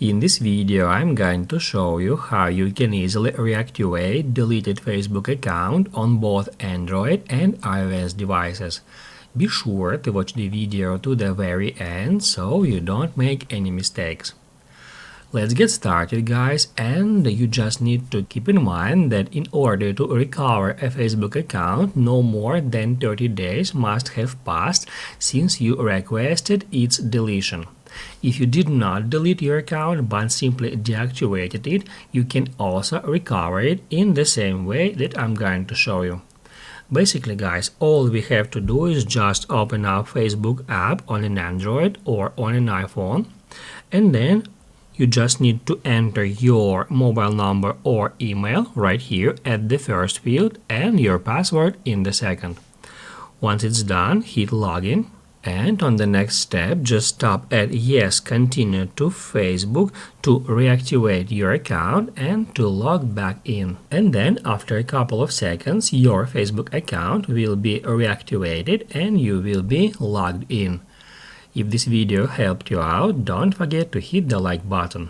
In this video, I'm going to show you how you can easily reactivate deleted Facebook account on both Android and iOS devices. Be sure to watch the video to the very end so you don't make any mistakes. Let's get started, guys, and you just need to keep in mind that in order to recover a Facebook account, no more than 30 days must have passed since you requested its deletion. If you did not delete your account but simply deactivated it, you can also recover it in the same way that I'm going to show you. Basically, guys, all we have to do is just open up Facebook app on an Android or on an iPhone, and then you just need to enter your mobile number or email right here at the first field and your password in the second. Once it's done, hit login, and on the next step just tap at yes, continue to Facebook to reactivate your account and to log back in. And then after a couple of seconds your Facebook account will be reactivated and you will be logged in. If this video helped you out, don't forget to hit the like button.